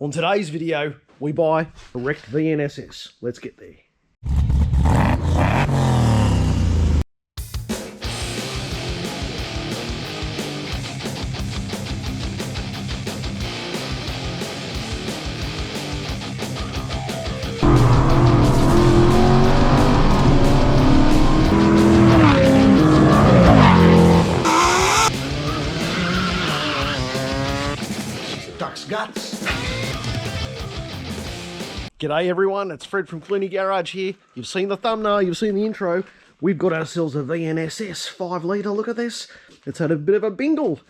On today's video, we buy a wrecked VNSS. Let's get there. Duck's guts. G'day everyone, it's Fred from Clooney Garage here. You've seen the thumbnail, you've seen the intro. We've got ourselves a VNSS 5 litre, look at this. It's had a bit of a bingle.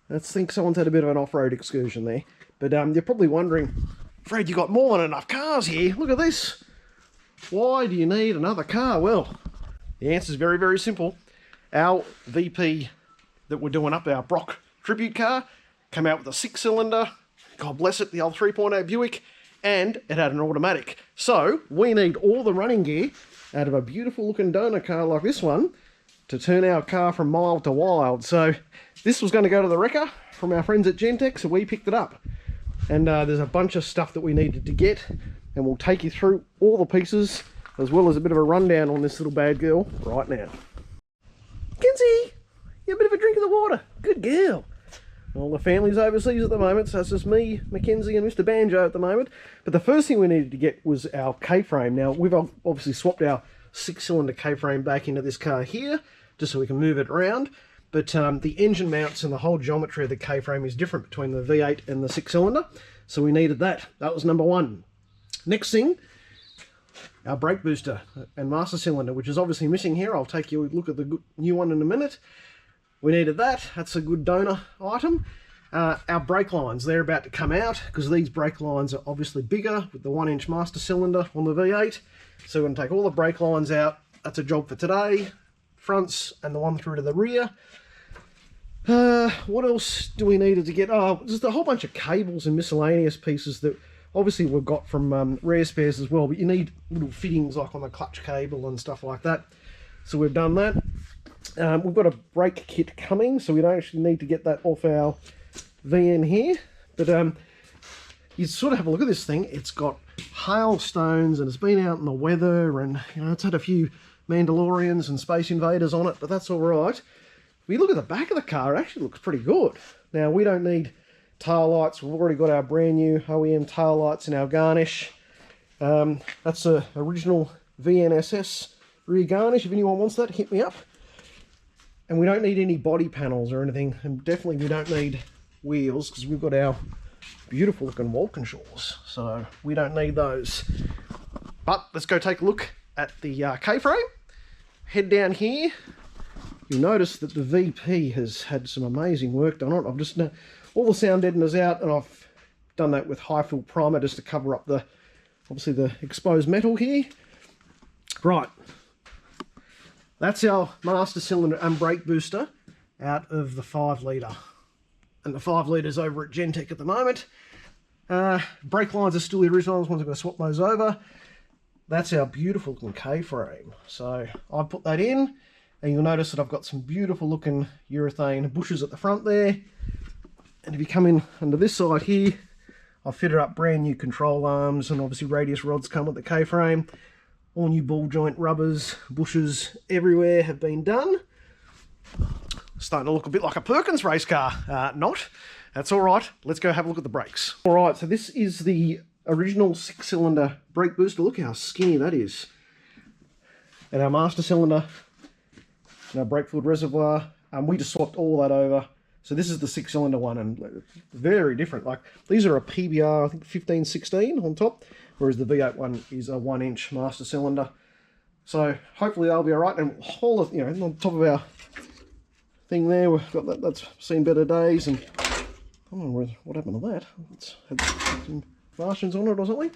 I think someone's had a bit of an off-road excursion there. But you're probably wondering, Fred, you got more than enough cars here. Look at this. Why do you need another car? Well, the answer is very, very simple. Our VP that we're doing up, our Brock tribute car, came out with a 6-cylinder, God bless it, the old 3.8 Buick, and it had an automatic. So we need all the running gear out of a beautiful looking donor car like this one to turn our car from mild to wild. So this was going to go to the wrecker from our friends at Gentex, so we picked it up. And there's a bunch of stuff that we needed to get, and we'll take you through all the pieces as well as a bit of a rundown on this little bad girl right now. Kinsey, you have a bit of a drink of the water. Good girl. Well, the family's overseas at the moment, so it's just me, Mackenzie and Mr. Banjo at the moment. But the first thing we needed to get was our K-frame. Now, we've obviously swapped our 6-cylinder K-frame back into this car here, just so we can move it around. But the engine mounts and the whole geometry of the K-frame is different between the V8 and the 6-cylinder. So we needed that. That was number one. Next thing, our brake booster and master cylinder, which is obviously missing here. I'll take you a look at the new one in a minute. We needed that. That's a good donor item. Our brake lines, they're about to come out because these brake lines are obviously bigger with the 1-inch master cylinder on the V8. So we're going to take all the brake lines out. That's a job for today. Fronts and the one through to the rear. What else do we need to get? Oh, just a whole bunch of cables and miscellaneous pieces that obviously we've got from Rare Spares as well, but you need little fittings like on the clutch cable and stuff like that. So we've done that. We've got a brake kit coming, so we don't actually need to get that off our VN here. But you sort of have a look at this thing. It's got hailstones and it's been out in the weather, and you know, it's had a few Mandalorians and Space Invaders on it, but that's all right. If we look at the back of the car, it actually looks pretty good. Now, we don't need tail lights. We've already got our brand new OEM tail lights in our garnish. That's a original VNSS rear garnish. If anyone wants that, hit me up. And we don't need any body panels or anything, and definitely we don't need wheels because we've got our beautiful looking Walkinshaws, so we don't need those. But let's go take a look at the K-frame. Head down here, you'll notice that the VP has had some amazing work done on it. I've just all the sound deadeners out, and I've done that with high fill primer just to cover up the obviously the exposed metal here. Right. That's our master cylinder and brake booster out of the 5 litre. And the 5 litres over at Gentex at the moment. Brake lines are still the original ones, I'm going to swap those over. That's our beautiful looking K-frame. So I've put that in, and you'll notice that I've got some beautiful looking urethane bushes at the front there. And if you come in under this side here, I've fitted up brand new control arms, and obviously radius rods come with the K-frame. All new ball joint rubbers, bushes everywhere have been done. Starting to look a bit like a Perkins race car. Not. That's all right. Let's go have a look at the brakes. All right, so this is the original 6-cylinder brake booster. Look how skinny that is. And our master cylinder and our brake fluid reservoir. We just swapped all that over. So this is the 6-cylinder one, and very different. Like, these are a PBR, I think 1516 on top, whereas the V8 one is a 1-inch master cylinder. So hopefully they'll be all right. And all of, you know, on top of our thing there, we've got that. That's seen better days. And I don't know what happened to that. It's had some Martians on it or something.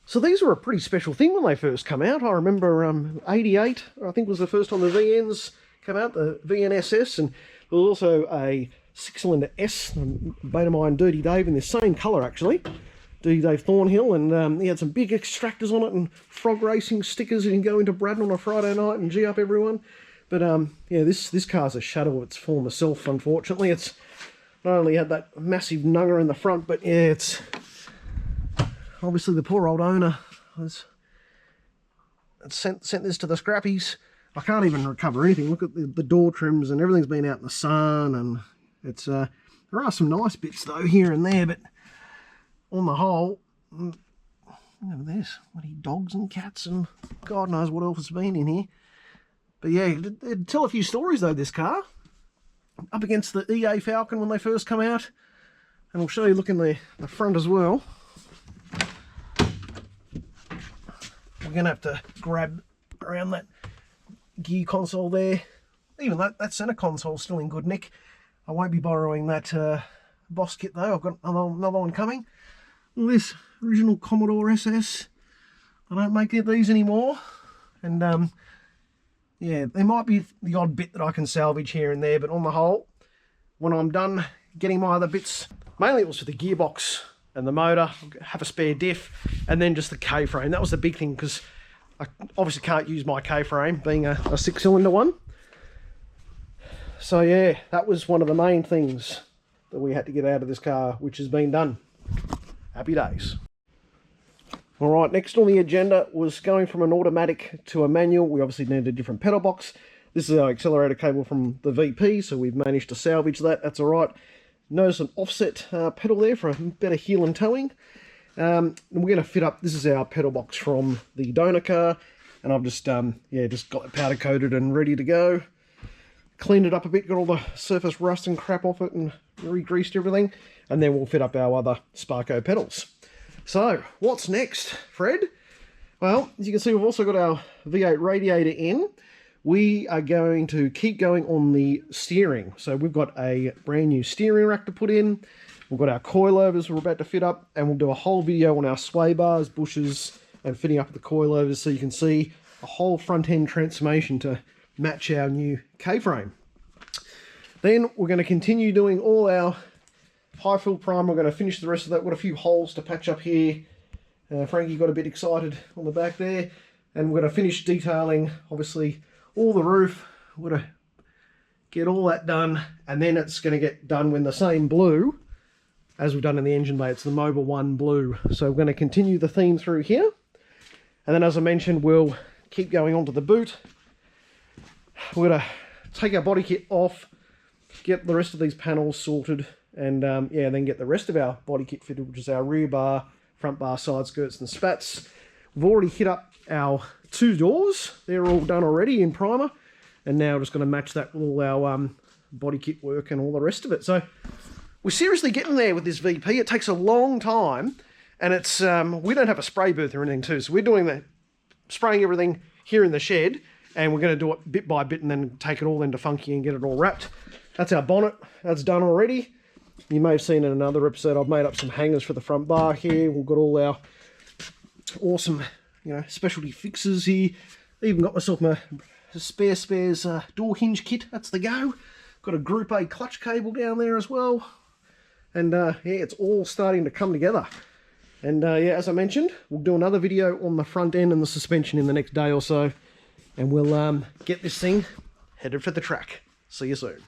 So these were a pretty special thing when they first come out. I remember 88, I think, was the first time the VNs came out, the VNSS, and there was also a 6-cylinder S, mate of mine, Dirty Dave, in the same colour actually. Dirty Dave Thornhill, and he had some big extractors on it and frog racing stickers. You can go into Braddon on a Friday night and G up everyone. But yeah, this car's a shadow of its former self, unfortunately. It's Not only had that massive nugger in the front, but yeah, it's obviously the poor old owner has sent this to the scrappies. I can't even recover anything. Look at the door trims and everything's been out in the sun, and it's there are some nice bits though here and there, but on the whole, look at this, bloody dogs and cats and God knows what else has been in here. But yeah, it'd tell a few stories though, this car. Up against the EA Falcon when they first come out, and I'll show you look in the front as well. We're going to have to grab around that gear console there. Even that center console still in good nick. I won't be borrowing that Boss kit though. I've got another one coming. This original Commodore SS. I don't make these anymore. And yeah, there might be the odd bit that I can salvage here and there, but on the whole, when I'm done getting my other bits, mainly it was for the gearbox and the motor, have a spare diff, and then just the K-frame. That was the big thing, because I obviously can't use my K-frame, being a 6-cylinder one. So yeah, that was one of the main things that we had to get out of this car, which has been done. Happy days. All right, next on the agenda was going from an automatic to a manual. We obviously needed a different pedal box. This is our accelerator cable from the VP, so we've managed to salvage that. That's all right. Notice an offset pedal there for a better heel and towing. And we're going to fit up, this is our pedal box from the donor car, and I've just just got it powder coated and ready to go. Cleaned it up a bit, got all the surface rust and crap off it and re-greased everything, and then we'll fit up our other Sparco pedals. So, what's next, Fred? Well, as you can see, we've also got our V8 radiator in. We are going to keep going on the steering. So we've got a brand new steering rack to put in. We've got our coilovers we're about to fit up, and we'll do a whole video on our sway bars, bushes, and fitting up the coilovers so you can see a whole front end transformation to match our new K-frame. Then we're going to continue doing all our high fill primer. We're going to finish the rest of that. We've got a few holes to patch up here. Frankie got a bit excited on the back there. And we're going to finish detailing, obviously, all the roof. We're going to get all that done. And then it's going to get done with the same blue as we've done in the engine bay. It's the Mobil 1 blue. So we're going to continue the theme through here. And then, as I mentioned, we'll keep going on to the boot. We're going to take our body kit off, get the rest of these panels sorted, and then get the rest of our body kit fitted, which is our rear bar, front bar, side skirts and spats. We've already hit up our 2 doors. They're all done already in primer, and now we're just going to match that with all our body kit work and all the rest of it. So we're seriously getting there with this VP. It takes a long time, and it's we don't have a spray booth or anything too, so we're doing the spraying everything here in the shed, and we're going to do it bit by bit and then take it all into Funky and get it all wrapped. That's our bonnet. That's done already. You may have seen in another episode I've made up some hangers for the front bar here. We've got all our awesome, specialty fixes here. Even got myself my spares door hinge kit. That's the go. Got a Group A clutch cable down there as well. And it's all starting to come together. And as I mentioned, we'll do another video on the front end and the suspension in the next day or so. And we'll get this thing headed for the track. See you soon.